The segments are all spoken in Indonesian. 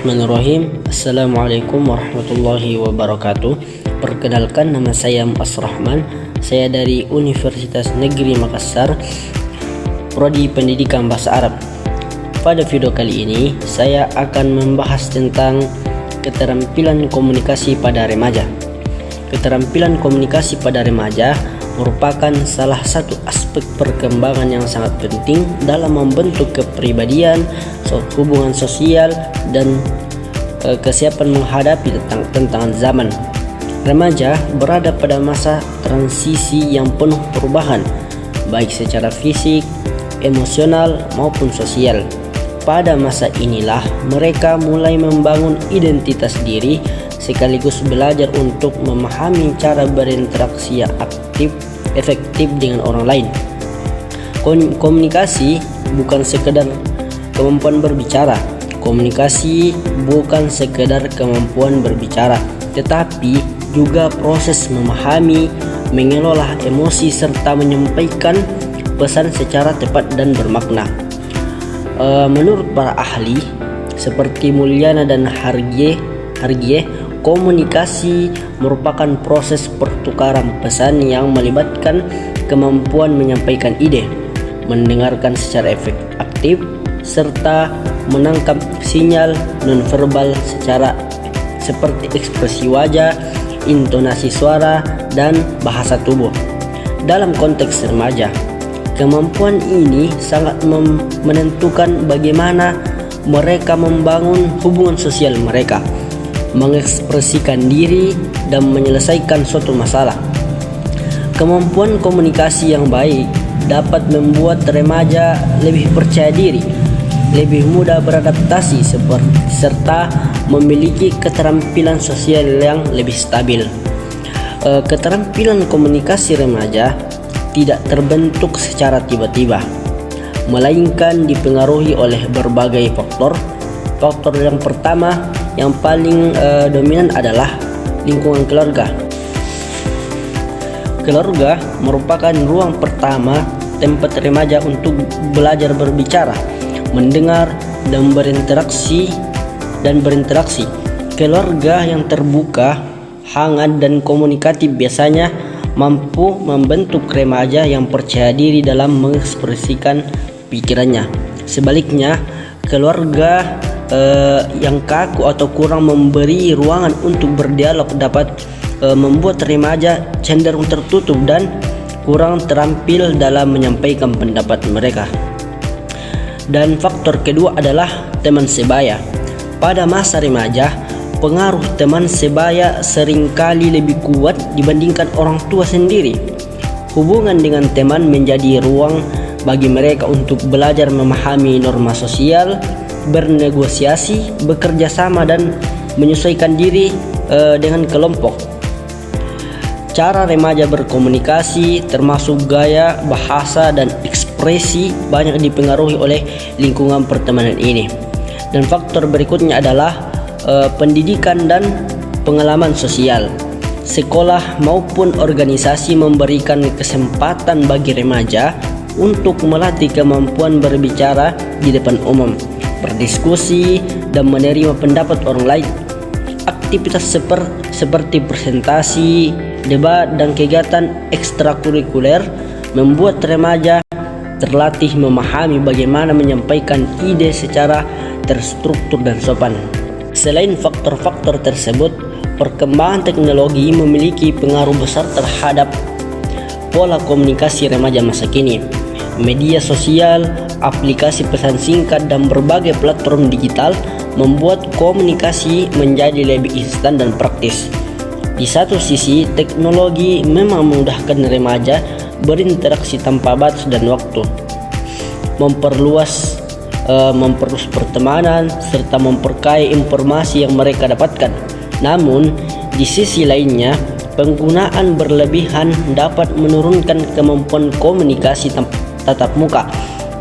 Bismillahirrahmanirrahim. Assalamualaikum warahmatullahi wabarakatuh. Perkenalkan, nama saya Mu'az Rahman. Saya dari Universitas Negeri Makassar, Prodi Pendidikan Bahasa Arab. Pada video kali ini saya akan membahas tentang keterampilan komunikasi pada remaja. Keterampilan komunikasi pada remaja merupakan salah satu aspek perkembangan yang sangat penting dalam membentuk kepribadian, hubungan sosial, dan kesiapan menghadapi tantangan zaman. Remaja berada pada masa transisi yang penuh perubahan, baik secara fisik, emosional, maupun sosial. Pada masa inilah mereka mulai membangun identitas diri sekaligus belajar untuk memahami cara berinteraksi yang efektif dengan orang lain. Komunikasi bukan sekedar kemampuan berbicara. Komunikasi bukan sekedar kemampuan berbicara, tetapi juga proses memahami, mengelola emosi, serta menyampaikan pesan secara tepat dan bermakna. Menurut para ahli seperti Mulyana dan Hargie, komunikasi merupakan proses pertukaran pesan yang melibatkan kemampuan menyampaikan ide, mendengarkan secara aktif, serta menangkap sinyal nonverbal seperti ekspresi wajah, intonasi suara, dan bahasa tubuh. Dalam konteks remaja, kemampuan ini sangat menentukan bagaimana mereka membangun hubungan sosial mereka, mengekspresikan diri, dan menyelesaikan suatu masalah. Kemampuan komunikasi yang baik dapat membuat remaja lebih percaya diri, lebih mudah beradaptasi, serta memiliki keterampilan sosial yang lebih stabil. Keterampilan komunikasi remaja tidak terbentuk secara tiba-tiba, melainkan dipengaruhi oleh berbagai faktor. Faktor yang pertama yang paling dominan adalah lingkungan keluarga. Keluarga merupakan ruang pertama tempat remaja untuk belajar berbicara, mendengar, dan berinteraksi. Keluarga yang terbuka, hangat, dan komunikatif biasanya mampu membentuk remaja yang percaya diri dalam mengekspresikan pikirannya. Sebaliknya, keluarga yang kaku atau kurang memberi ruangan untuk berdialog dapat membuat remaja cenderung tertutup dan kurang terampil dalam menyampaikan pendapat mereka. Dan faktor kedua adalah teman sebaya. Pada masa remaja, pengaruh teman sebaya seringkali lebih kuat dibandingkan orang tua sendiri. Hubungan dengan teman menjadi ruang bagi mereka untuk belajar memahami norma sosial, bernegosiasi, bekerja sama, dan menyesuaikan diri dengan kelompok. Cara remaja berkomunikasi, termasuk gaya, bahasa, dan ekspresi, banyak dipengaruhi oleh lingkungan pertemanan ini. Dan faktor berikutnya adalah pendidikan dan pengalaman sosial. Sekolah maupun organisasi memberikan kesempatan bagi remaja untuk melatih kemampuan berbicara di depan umum, berdiskusi, dan menerima pendapat orang lain. Aktivitas seperti presentasi, debat, dan kegiatan ekstrakurikuler membuat remaja terlatih memahami bagaimana menyampaikan ide secara terstruktur dan sopan. Selain faktor-faktor tersebut, perkembangan teknologi memiliki pengaruh besar terhadap pola komunikasi remaja masa kini. Media sosial, aplikasi pesan singkat, dan berbagai platform digital membuat komunikasi menjadi lebih instan dan praktis. Di satu sisi, teknologi memang memudahkan remaja berinteraksi tanpa batas dan waktu, memperluas pertemanan, serta memperkaya informasi yang mereka dapatkan. Namun, di sisi lainnya, penggunaan berlebihan dapat menurunkan kemampuan komunikasi tatap muka.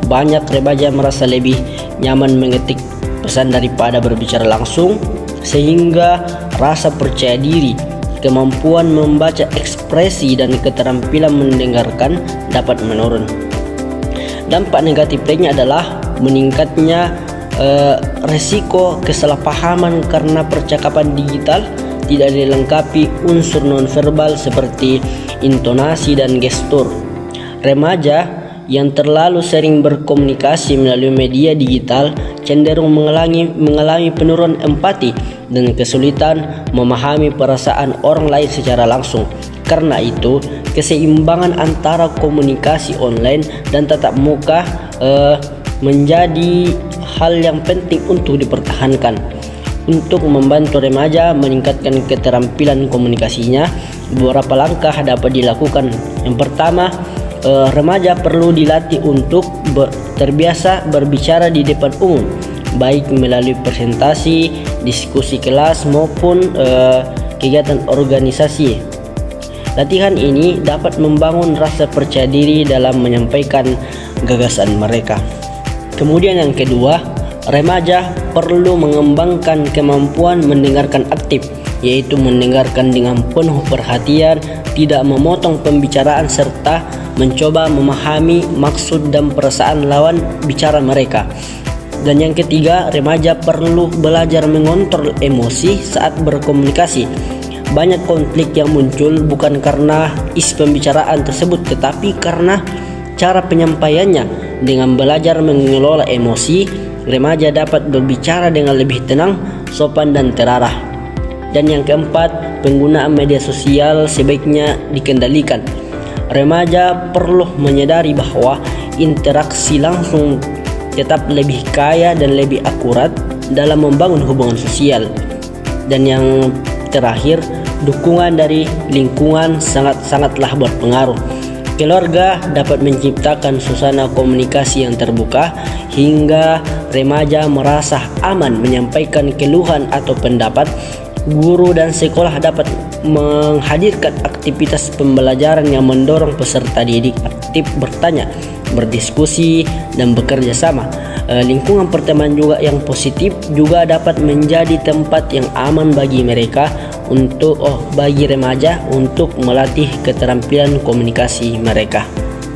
Banyak remaja merasa lebih nyaman mengetik pesan daripada berbicara langsung, sehingga rasa percaya diri, kemampuan membaca ekspresi, dan keterampilan mendengarkan dapat menurun. Dampak negatif lainnya adalah meningkatnya resiko kesalahpahaman karena percakapan digital tidak dilengkapi unsur nonverbal seperti intonasi dan gestur. Remaja yang terlalu sering berkomunikasi melalui media digital cenderung mengalami penurunan empati dan kesulitan memahami perasaan orang lain secara langsung. Karena itu, keseimbangan antara komunikasi online dan tatap muka menjadi hal yang penting untuk dipertahankan. Untuk membantu remaja meningkatkan keterampilan komunikasinya, beberapa langkah dapat dilakukan. Yang pertama, remaja perlu dilatih untuk terbiasa berbicara di depan umum, baik melalui presentasi, diskusi kelas maupun kegiatan organisasi. Latihan ini dapat membangun rasa percaya diri dalam menyampaikan gagasan mereka. Kemudian yang kedua, remaja perlu mengembangkan kemampuan mendengarkan aktif, yaitu mendengarkan dengan penuh perhatian, tidak memotong pembicaraan serta mencoba memahami maksud dan perasaan lawan bicara mereka. Dan yang ketiga, remaja perlu belajar mengontrol emosi saat berkomunikasi. Banyak konflik yang muncul bukan karena isi pembicaraan tersebut, tetapi karena cara penyampaiannya. Dengan belajar mengelola emosi, remaja dapat berbicara dengan lebih tenang, sopan dan terarah. Dan yang keempat, penggunaan media sosial sebaiknya dikendalikan. Remaja perlu menyadari bahwa interaksi langsung tetap lebih kaya dan lebih akurat dalam membangun hubungan sosial. Dan yang terakhir, dukungan dari lingkungan sangatlah berpengaruh. Keluarga dapat menciptakan suasana komunikasi yang terbuka hingga remaja merasa aman menyampaikan keluhan atau pendapat. Guru dan sekolah dapat menghadirkan aktivitas pembelajaran yang mendorong peserta didik aktif bertanya, berdiskusi, dan bekerja sama. Lingkungan pertemanan juga yang positif juga dapat menjadi tempat yang aman bagi mereka bagi remaja untuk melatih keterampilan komunikasi mereka.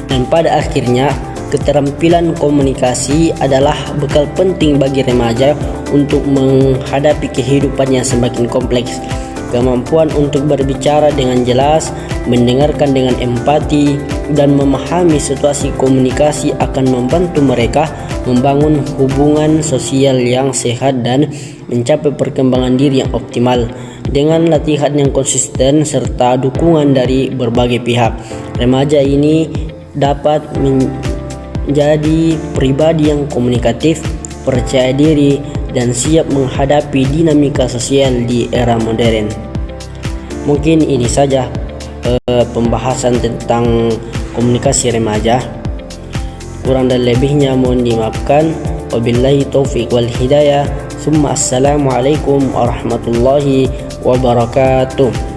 Dan pada akhirnya, keterampilan komunikasi adalah bekal penting bagi remaja untuk menghadapi kehidupan yang semakin kompleks. Kemampuan untuk berbicara dengan jelas, mendengarkan dengan empati, dan memahami situasi komunikasi akan membantu mereka membangun hubungan sosial yang sehat dan mencapai perkembangan diri yang optimal. Dengan latihan yang konsisten serta dukungan dari berbagai pihak, remaja ini dapat menjadi pribadi yang komunikatif, percaya diri, dan siap menghadapi dinamika sosial di era modern. Mungkin ini saja pembahasan tentang komunikasi remaja. Kurang dan lebihnya mohon dimaafkan. Wabillahi taufiq wal hidayah. Assalamualaikum warahmatullahi wabarakatuh.